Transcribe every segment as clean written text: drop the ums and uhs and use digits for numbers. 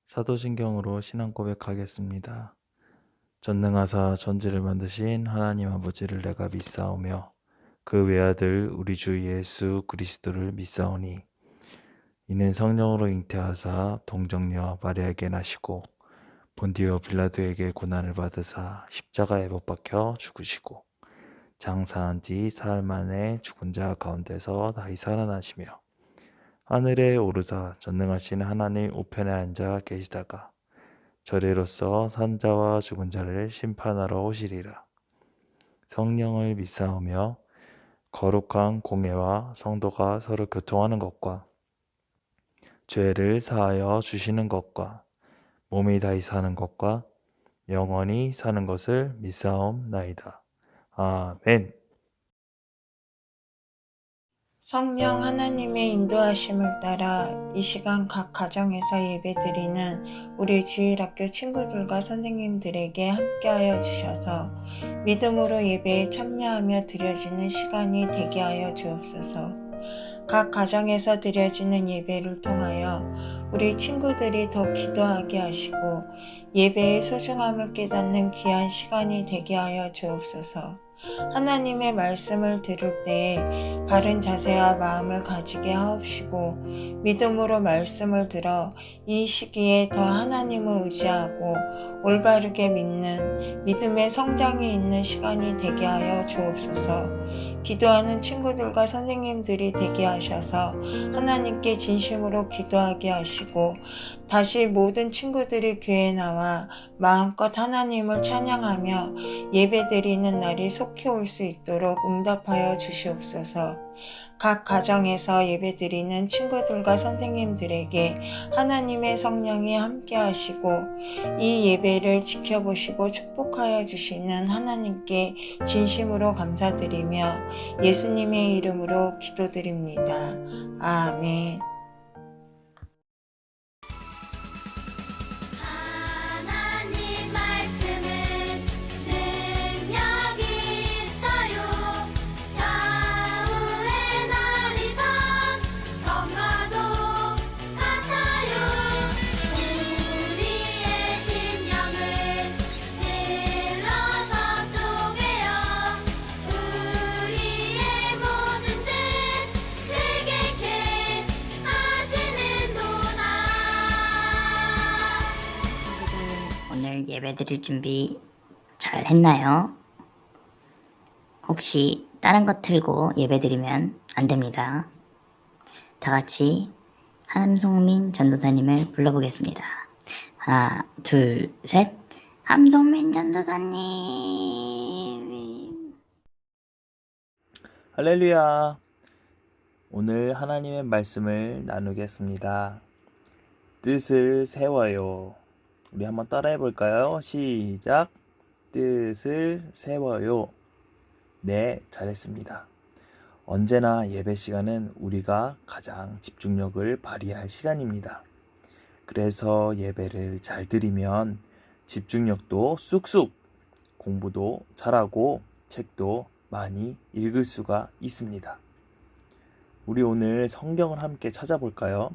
사도신경으로 신앙 고백하겠습니다. 전능하사 전지를 만드신 하나님 아버지를 내가 믿사오며 그 외아들 우리 주 예수 그리스도를 믿사오니 이는 성령으로 잉태하사 동정녀 마리아에게 나시고 본디오 빌라도에게 고난을 받으사 십자가에 못 박혀 죽으시고 장사한 지 사흘 만에 죽은 자 가운데서 다시 살아나시며 하늘에 오르사 전능하신 하나님 우편에 앉아 계시다가 저리로서 산자와 죽은 자를 심판하러 오시리라. 성령을 믿사오며 거룩한 공예와 성도가 서로 교통하는 것과 죄를 사하여 주시는 것과 몸이 다시 사는 것과 영원히 사는 것을 믿사옵나이다. 아멘. 성령 하나님의 인도하심을 따라 이 시간 각 가정에서 예배드리는 우리 주일학교 친구들과 선생님들에게 함께하여 주셔서 믿음으로 예배에 참여하며 드려지는 시간이 되게 하여 주옵소서. 각 가정에서 드려지는 예배를 통하여 우리 친구들이 더 기도하게 하시고 예배의 소중함을 깨닫는 귀한 시간이 되게 하여 주옵소서. 하나님의 말씀을 들을 때에 바른 자세와 마음을 가지게 하옵시고 믿음으로 말씀을 들어 이 시기에 더 하나님을 의지하고 올바르게 믿는 믿음의 성장이 있는 시간이 되게 하여 주옵소서. 기도하는 친구들과 선생님들이 되게 하셔서 하나님께 진심으로 기도하게 하시고 다시 모든 친구들이 교회에 나와 마음껏 하나님을 찬양하며 예배드리는 날이 속히 올 수 있도록 응답하여 주시옵소서. 각 가정에서 예배드리는 친구들과 선생님들에게 하나님의 성령이 함께 하시고 이 예배를 지켜보시고 축복하여 주시는 하나님께 진심으로 감사드리며 예수님의 이름으로 기도드립니다. 아멘. 하나님 말씀은 능력이 있어요. 좌우의 나리선 검과도 같아요. 우리의 심령을 찔러서 쪼개어 우리의 모든 죄 회개케 하시는도다. 오늘 예배드릴 준비 잘 했나요? 혹시 다른 것 틀고 예배드리면 안 됩니다. 다 같이 함송민 전도사님을 불러보겠습니다. 하나, 둘, 셋. 함송민 전도사님. 할렐루야. 오늘 하나님의 말씀을 나누겠습니다. 뜻을 세워요. 우리 한번 따라해 볼까요? 시작. 뜻을 세워요. 네, 잘했습니다. 언제나 예배 시간은 우리가 가장 집중력을 발휘할 시간입니다. 그래서 예배를 잘 드리면 집중력도 쑥쑥, 공부도 잘하고 책도 많이 읽을 수가 있습니다. 우리 오늘 성경을 함께 찾아볼까요?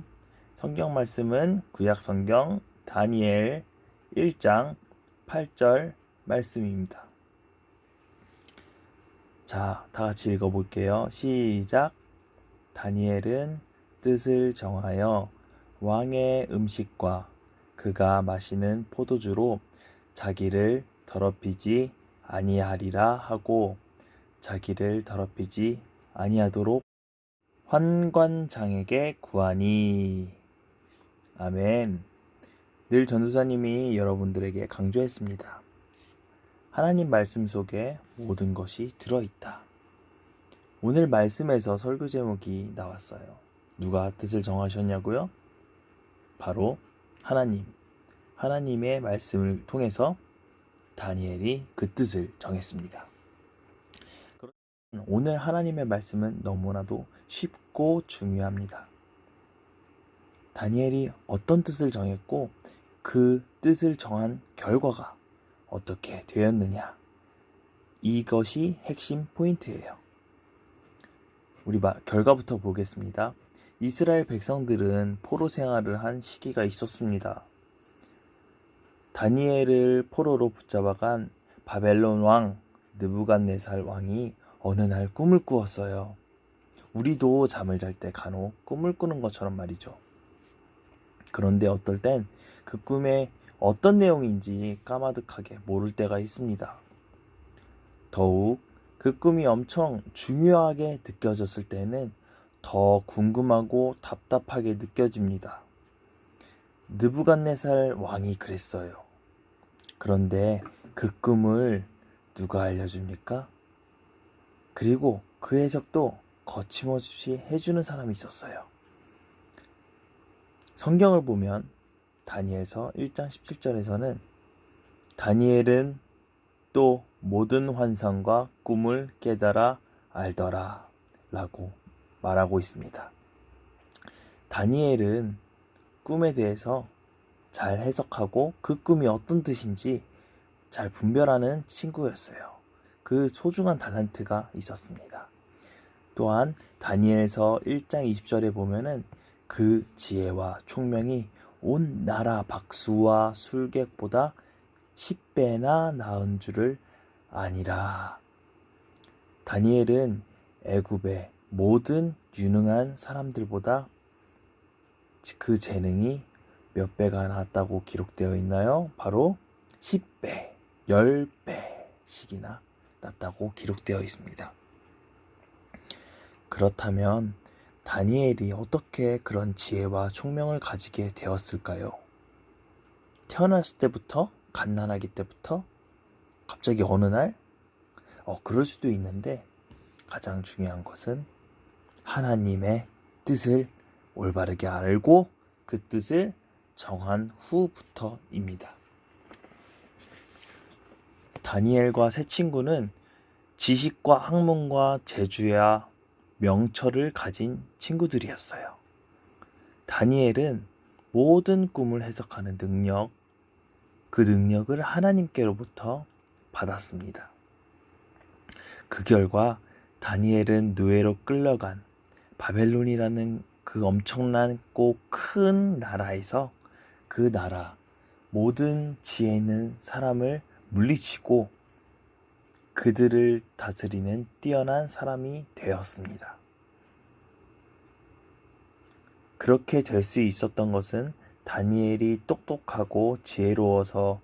성경 말씀은 구약 성경 다니엘 1장 8절 말씀입니다. 자, 다 같이 읽어볼게요. 시작. 다니엘은 뜻을 정하여 왕의 음식과 그가 마시는 포도주로 자기를 더럽히지 아니하리라 하고 자기를 더럽히지 아니하도록 환관장에게 구하니. 아멘. 늘 전도사님이 여러분들에게 강조했습니다. 하나님 말씀 속에 모든 것이 들어있다. 오늘 말씀에서 설교 제목이 나왔어요. 누가 뜻을 정하셨냐고요? 바로 하나님. 하나님의 말씀을 통해서 다니엘이 그 뜻을 정했습니다. 오늘 하나님의 말씀은 너무나도 쉽고 중요합니다. 다니엘이 어떤 뜻을 정했고 그 뜻을 정한 결과가 어떻게 되었느냐, 이것이 핵심 포인트예요. 우리 결과부터 보겠습니다. 이스라엘 백성들은 포로 생활을 한 시기가 있었습니다. 다니엘을 포로로 붙잡아간 바벨론 왕 느부갓네살 왕이 어느 날 꿈을 꾸었어요. 우리도 잠을 잘 때 간혹 꿈을 꾸는 것처럼 말이죠. 그런데 어떨 땐 그 꿈에 어떤 내용인지 까마득하게 모를 때가 있습니다. 더욱 그 꿈이 엄청 중요하게 느껴졌을 때는 더 궁금하고 답답하게 느껴집니다. 느부갓네살 왕이 그랬어요. 그런데 그 꿈을 누가 알려줍니까? 그리고 그 해석도 거침없이 해주는 사람이 있었어요. 성경을 보면 다니엘서 1장 17절에서는 다니엘은 또 모든 환상과 꿈을 깨달아 알더라 라고 말하고 있습니다. 다니엘은 꿈에 대해서 잘 해석하고 그 꿈이 어떤 뜻인지 잘 분별하는 친구였어요. 그 소중한 달란트가 있었습니다. 또한 다니엘서 1장 20절에 보면은 그 지혜와 총명이 온 나라 박수와 술객보다 10배나 나은 줄을 아니라. 다니엘은 애굽의 모든 유능한 사람들보다 그 재능이 몇 배가 나왔다고 기록되어 있나요? 바로 10배, 10배씩이나 났다고 기록되어 있습니다. 그렇다면 다니엘이 어떻게 그런 지혜와 총명을 가지게 되었을까요? 태어났을 때부터? 갓난아기 때부터? 갑자기 어느 날? 그럴 수도 있는데 가장 중요한 것은 하나님의 뜻을 올바르게 알고 그 뜻을 정한 후부터입니다. 다니엘과 세 친구는 지식과 학문과 재주야 명철을 가진 친구들이었어요. 다니엘은 모든 꿈을 해석하는 능력, 그 능력을 하나님께로부터 받았습니다. 그 결과 다니엘은 노예로 끌려간 바벨론이라는 그 엄청나고 큰 나라에서 그 나라 모든 지혜 있는 사람을 물리치고 그들을 다스리는 뛰어난 사람이 되었습니다. 그렇게 될 수 있었던 것은 다니엘이 똑똑하고 지혜로워서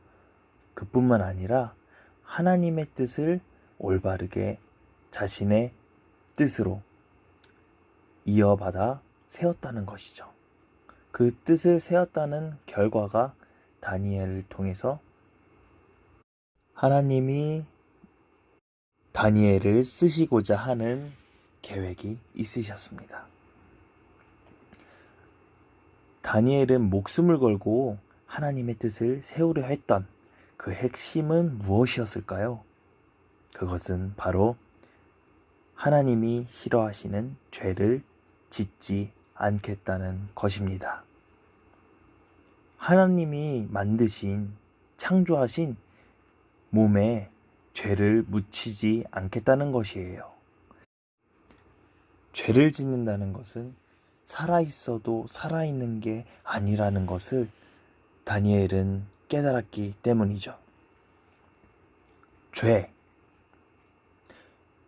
그뿐만 아니라 하나님의 뜻을 올바르게 자신의 뜻으로 이어받아 세웠다는 것이죠. 그 뜻을 세웠다는 결과가 다니엘을 통해서 하나님이 다니엘을 쓰시고자 하는 계획이 있으셨습니다. 다니엘은 목숨을 걸고 하나님의 뜻을 세우려 했던 그 핵심은 무엇이었을까요? 그것은 바로 하나님이 싫어하시는 죄를 짓지 않겠다는 것입니다. 하나님이 만드신, 창조하신 몸에 죄를 묻히지 않겠다는 것이에요. 죄를 짓는다는 것은 살아있어도 살아있는 게 아니라는 것을 다니엘은 깨달았기 때문이죠.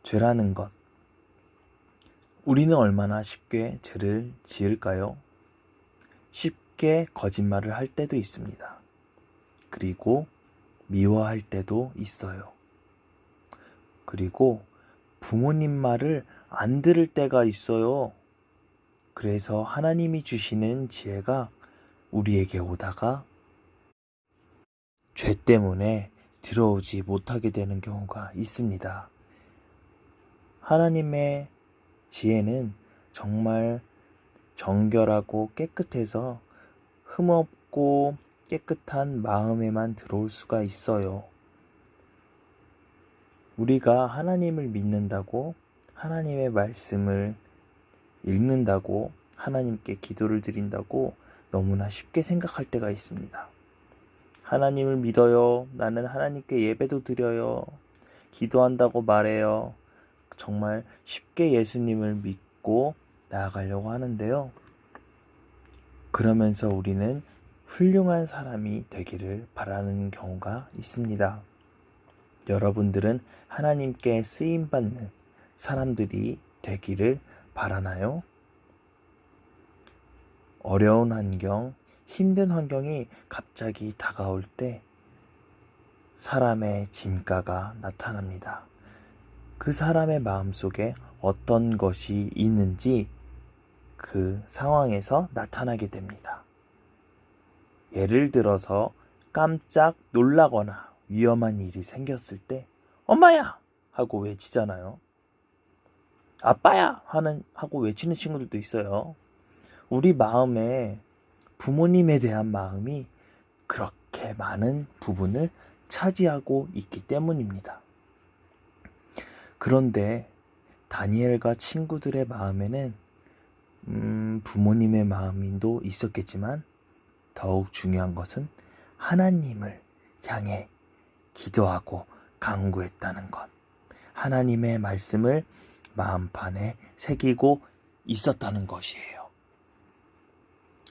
죄라는 것. 우리는 얼마나 쉽게 죄를 지을까요? 쉽게 거짓말을 할 때도 있습니다. 그리고 미워할 때도 있어요. 그리고 부모님 말을 안 들을 때가 있어요. 그래서 하나님이 주시는 지혜가 우리에게 오다가 죄 때문에 들어오지 못하게 되는 경우가 있습니다. 하나님의 지혜는 정말 정결하고 깨끗해서 흠없고 깨끗한 마음에만 들어올 수가 있어요. 우리가 하나님을 믿는다고, 하나님의 말씀을 읽는다고, 하나님께 기도를 드린다고 너무나 쉽게 생각할 때가 있습니다. 하나님을 믿어요. 나는 하나님께 예배도 드려요. 기도한다고 말해요. 정말 쉽게 예수님을 믿고 나아가려고 하는데요. 그러면서 우리는 훌륭한 사람이 되기를 바라는 경우가 있습니다. 여러분들은 하나님께 쓰임받는 사람들이 되기를 바라나요? 어려운 환경, 힘든 환경이 갑자기 다가올 때 사람의 진가가 나타납니다. 그 사람의 마음속에 어떤 것이 있는지 그 상황에서 나타나게 됩니다. 예를 들어서 깜짝 놀라거나 위험한 일이 생겼을 때 엄마야! 하고 외치잖아요. 아빠야! 하고 외치는 친구들도 있어요. 우리 마음에 부모님에 대한 마음이 그렇게 많은 부분을 차지하고 있기 때문입니다. 그런데 다니엘과 친구들의 마음에는 부모님의 마음도 있었겠지만 더욱 중요한 것은 하나님을 향해 기도하고 간구했다는 것. 하나님의 말씀을 마음판에 새기고 있었다는 것이에요.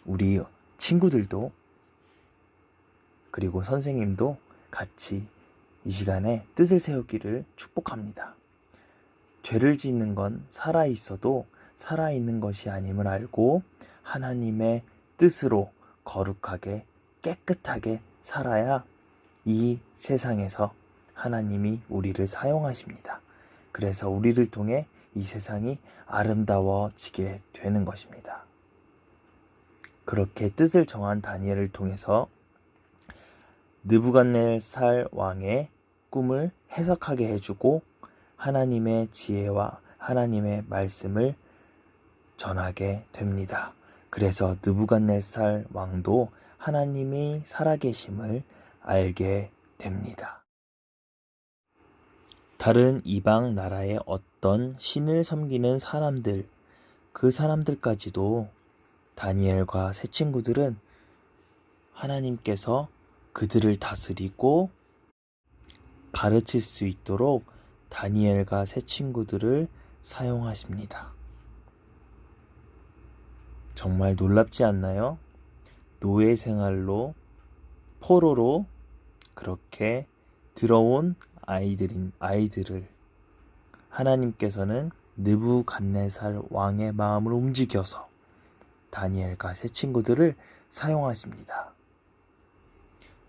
우리 친구들도 그리고 선생님도 같이 이 시간에 뜻을 세우기를 축복합니다. 죄를 짓는 건 살아있어도 살아있는 것이 아님을 알고 하나님의 뜻으로 거룩하게 깨끗하게 살아야 이 세상에서 하나님이 우리를 사용하십니다. 그래서 우리를 통해 이 세상이 아름다워지게 되는 것입니다. 그렇게 뜻을 정한 다니엘을 통해서 느부갓네살 왕의 꿈을 해석하게 해주고 하나님의 지혜와 하나님의 말씀을 전하게 됩니다. 그래서 느부갓네살 왕도 하나님이 살아계심을 알게 됩니다. 다른 이방 나라의 어떤 신을 섬기는 사람들, 그 사람들까지도 다니엘과 새 친구들은 하나님께서 그들을 다스리고 가르칠 수 있도록 다니엘과 새 친구들을 사용하십니다. 정말 놀랍지 않나요? 노예 생활로 포로로 그렇게 들어온 아이들을 하나님께서는 느부갓네살 왕의 마음을 움직여서 다니엘과 새 친구들을 사용하십니다.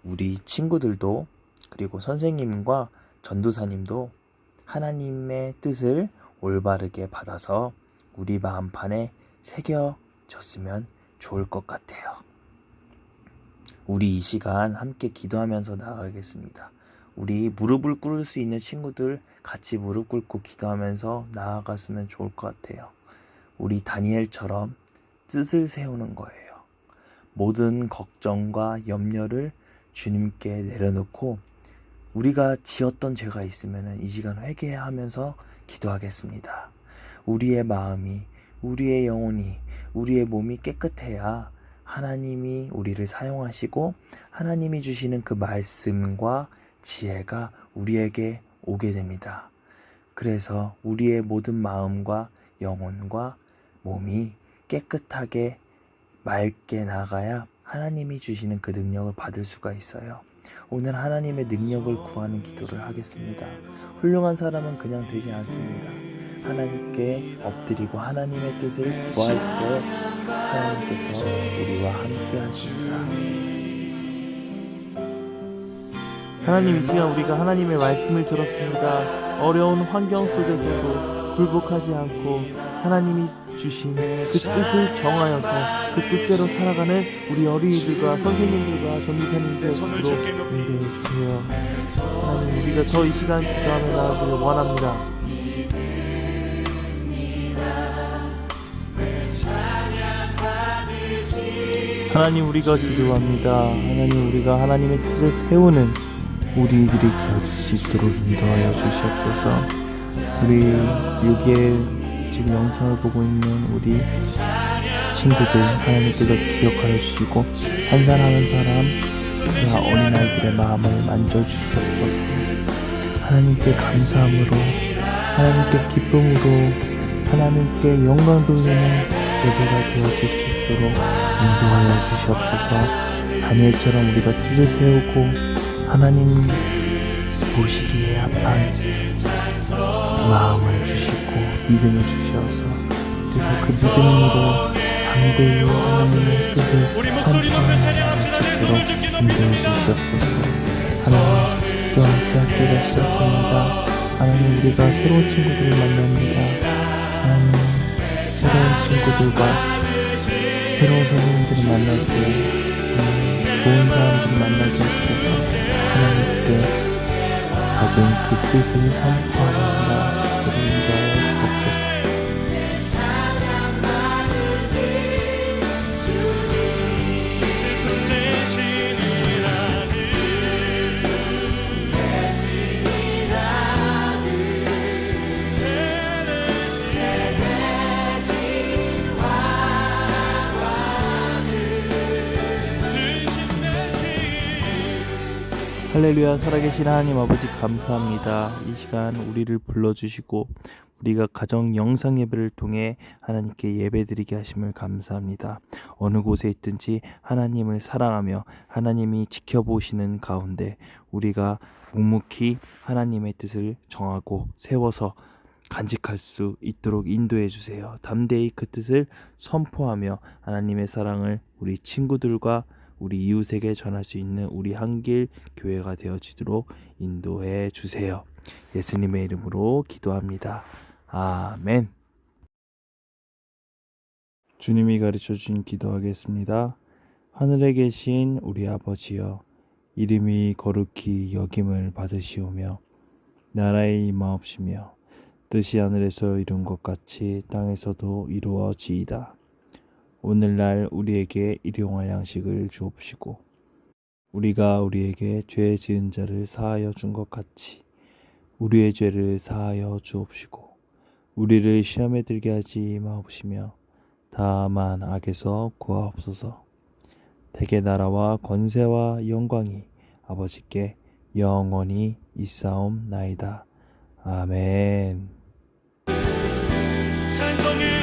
우리 친구들도 그리고 선생님과 전도사님도 하나님의 뜻을 올바르게 받아서 우리 마음판에 새겨졌으면 좋을 것 같아요. 우리 이 시간 함께 기도하면서 나아가겠습니다. 우리 무릎을 꿇을 수 있는 친구들 같이 무릎 꿇고 기도하면서 나아갔으면 좋을 것 같아요. 우리 다니엘처럼 뜻을 세우는 거예요. 모든 걱정과 염려를 주님께 내려놓고 우리가 지었던 죄가 있으면 이 시간 회개하면서 기도하겠습니다. 우리의 마음이, 우리의 영혼이, 우리의 몸이 깨끗해야 하나님이 우리를 사용하시고 하나님이 주시는 그 말씀과 지혜가 우리에게 오게 됩니다. 그래서 우리의 모든 마음과 영혼과 몸이 깨끗하게 맑게 나가야 하나님이 주시는 그 능력을 받을 수가 있어요. 오늘 하나님의 능력을 구하는 기도를 하겠습니다. 훌륭한 사람은 그냥 되지 않습니다. 하나님께 엎드리고 하나님의 뜻을 구할 때 하나님께서 우리와 함께 하십니다. 하나님, 이 시간 우리가 하나님의 말씀을 들었습니다. 어려운 환경 속에서도 굴복하지 않고 하나님이 주신 그 뜻을 정하여서 그 뜻대로 살아가는 우리 어린이들과 선생님들과 전도사님들 앞으로 인도해 주세요. 하나님, 우리가 더 이 시간 기도하며 나아가기를 원합니다. 하나님, 우리가 기도합니다. 하나님, 우리가 하나님의 뜻을 세우는 우리들이 되어줄 수 있도록 인도하여 주시옵소서. 우리 여기에 지금 영상을 보고 있는 우리 친구들 하나님께서 기억하여 주시고 한 사람 한 사람 어린아이들의 마음을 만져주시옵소서. 하나님께 감사함으로, 하나님께 기쁨으로, 하나님께 영광 돌리는 예배가 되어질 수 있도록 인도하여 주시옵소서. 다니엘처럼 우리가 뜻을 세우고 하나님 보시기에 합한 마음을 주시고 믿음을 주셔서 우리가 그 믿음으로 담대히 하나님의 뜻을 선포하는 수 있도록 인도해 주시옵소서. 하나님 또한 새 학기가 시작됩니다. 하나님 우리가 새로운 친구들을 만납니다. 하나님 새로운 친구들과 새로운 선생님들을 만날 때 좋은 사람들을 만나게 해주셔서 하나님께 가진 그 뜻을 선포하는 자들을 인도하여 주옵소서. 할렐루야. 살아계신 하나님 아버지 감사합니다. 이 시간 우리를 불러주시고 우리가 가정 영상 예배를 통해 하나님께 예배드리게 하심을 감사합니다. 어느 곳에 있든지 하나님을 사랑하며 하나님이 지켜보시는 가운데 우리가 묵묵히 하나님의 뜻을 정하고 세워서 간직할 수 있도록 인도해 주세요. 담대히 그 뜻을 선포하며 하나님의 사랑을 우리 친구들과 우리 이웃에게 전할 수 있는 우리 한길 교회가 되어지도록 인도해 주세요. 예수님의 이름으로 기도합니다. 아멘. 주님이 가르쳐 주신 기도하겠습니다. 하늘에 계신 우리 아버지여, 이름이 거룩히 여김을 받으시오며 나라의 임하옵시며 뜻이 하늘에서 이룬 것 같이 땅에서도 이루어지이다. 오늘날 우리에게 일용할 양식을 주옵시고 우리가 우리에게 죄 지은 자를 사하여 준 것 같이 우리의 죄를 사하여 주옵시고 우리를 시험에 들게 하지 마옵시며 다만 악에서 구하옵소서. 대개 나라와 권세와 영광이 아버지께 영원히 있사옵나이다. 아멘. 찬송을